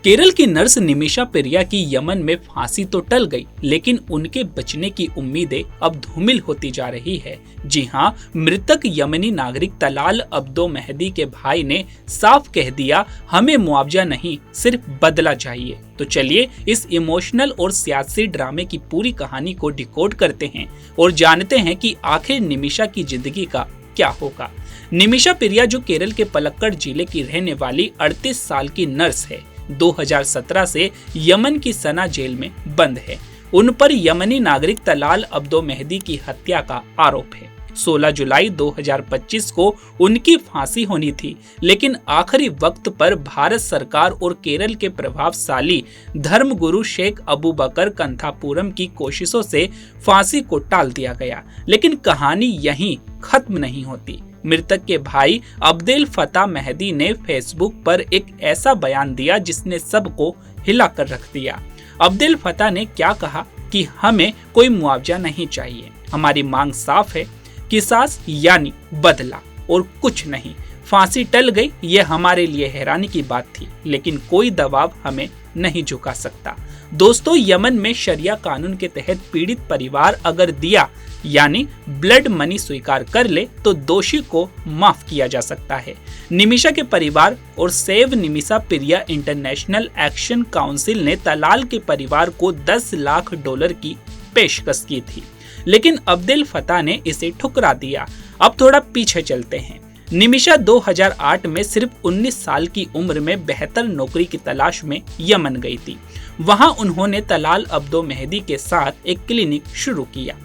केरल की नर्स निमिषा पेरिया की यमन में फांसी तो टल गई, लेकिन उनके बचने की उम्मीदें अब धूमिल होती जा रही है। जी हां, मृतक यमनी नागरिक तलाल अब्दो मेहदी के भाई ने साफ कह दिया, हमें मुआवजा नहीं, सिर्फ बदला चाहिए। तो चलिए इस इमोशनल और सियासी ड्रामे की पूरी कहानी को डिकोड करते हैं और जानते हैं कि आखिर निमिषा की जिंदगी का क्या होगा। निमिषा पेरिया, जो केरल के पलक्कड़ जिले की रहने वाली 38 साल की नर्स है, 2017 से यमन की सना जेल में बंद है। उन पर यमनी नागरिक तलाल अब्दो मेहदी की हत्या का आरोप है। 16 जुलाई 2025 को उनकी फांसी होनी थी, लेकिन आखिरी वक्त पर भारत सरकार और केरल के प्रभावशाली धर्मगुरु शेख अबू बकर कंथापुरम की कोशिशों से फांसी को टाल दिया गया। लेकिन कहानी यहीं खत्म नहीं होती। मृतक के भाई अब्देल फता मेहदी ने फेसबुक पर एक ऐसा बयान दिया जिसने सबको हिला कर रख दिया। अब्देल फता ने क्या कहा कि हमें कोई मुआवजा नहीं चाहिए, हमारी मांग साफ है, किसास यानी बदला और कुछ नहीं। फांसी टल गई, ये हमारे लिए हैरानी की बात थी, लेकिन कोई दबाव हमें नहीं झुका सकता। दोस्तों, यमन में शरिया कानून के तहत पीड़ित परिवार अगर दिया यानी ब्लड मनी स्वीकार कर ले तो दोषी को माफ किया जा सकता है। निमिषा के परिवार और save Nimisha Priya international action council ने तलाल के परिवार को $10 लाख की पेशकश की थी, लेकिन अब्देल फता ने इसे ठुकरा दिया। अब थोड़ा पीछे चलते हैं। निमिषा 2008 में सिर्फ 19 साल की उम्र में बेहतर नौकरी की तलाश में यमन गई थी। वहां उन्होंने तलाल अब्दो मेहदी के साथ एक क्लिनिक शुरू किया,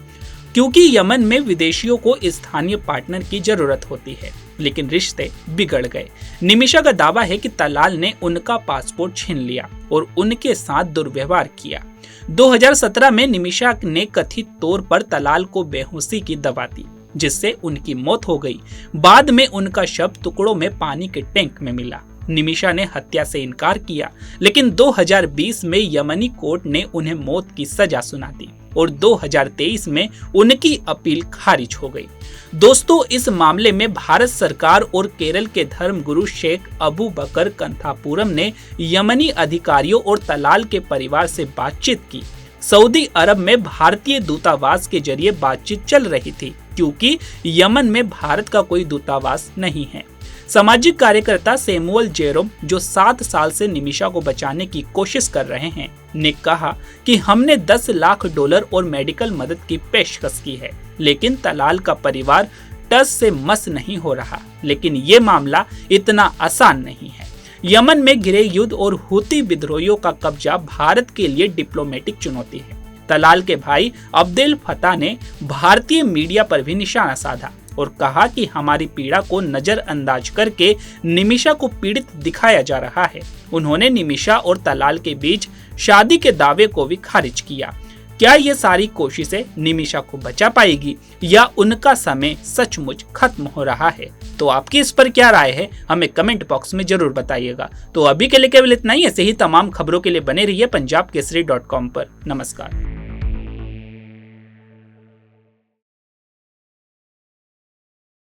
क्योंकि यमन में विदेशियों को स्थानीय पार्टनर की जरूरत होती है। लेकिन रिश्ते बिगड़ गए। निमिषा का दावा है कि तलाल ने उनका पासपोर्ट छीन लिया और उनके साथ दुर्व्यवहार किया। 2017 में निमिषा ने कथित तौर पर तलाल को बेहोशी की दवा दी, जिससे उनकी मौत हो गई। बाद में उनका शव टुकड़ों में पानी के टैंक में मिला। निमिषा ने हत्या से इनकार किया, लेकिन 2020 में यमनी कोर्ट ने उन्हें मौत की सजा सुना दी और 2023 में उनकी अपील खारिज हो गई। दोस्तों, इस मामले में भारत सरकार और केरल के धर्मगुरु शेख अबू बकर कंथापुरम ने यमनी अधिकारियों और तलाल के परिवार से बातचीत की। सऊदी अरब में भारतीय दूतावास के जरिए बातचीत चल रही थी, क्योंकि यमन में भारत का कोई दूतावास नहीं है। सामाजिक कार्यकर्ता सैमुअल जेरोम, जो 7 साल से निमिषा को बचाने की कोशिश कर रहे हैं, ने कहा कि हमने $10 लाख और मेडिकल मदद की पेशकश की है, लेकिन तलाल का परिवार टस से मस नहीं हो रहा। लेकिन ये मामला इतना आसान नहीं है। यमन में गृह युद्ध और हुती विद्रोहियों का कब्जा भारत के लिए डिप्लोमेटिक चुनौती है। तलाल के भाई अब्देल फता ने भारतीय मीडिया पर भी निशाना साधा और कहा कि हमारी पीड़ा को नजरअंदाज करके निमिषा को पीड़ित दिखाया जा रहा है। उन्होंने निमिषा और तलाल के बीच शादी के दावे को भी खारिज किया। क्या ये सारी कोशिशें निमिषा को बचा पाएगी या उनका समय सचमुच खत्म हो रहा है? तो आपकी इस पर क्या राय है, हमें कमेंट बॉक्स में जरूर बताइएगा। तो अभी के लिए केवल इतना ही। ऐसे ही तमाम खबरों के लिए बने रहिए पंजाबकेसरी.com पर। नमस्कार।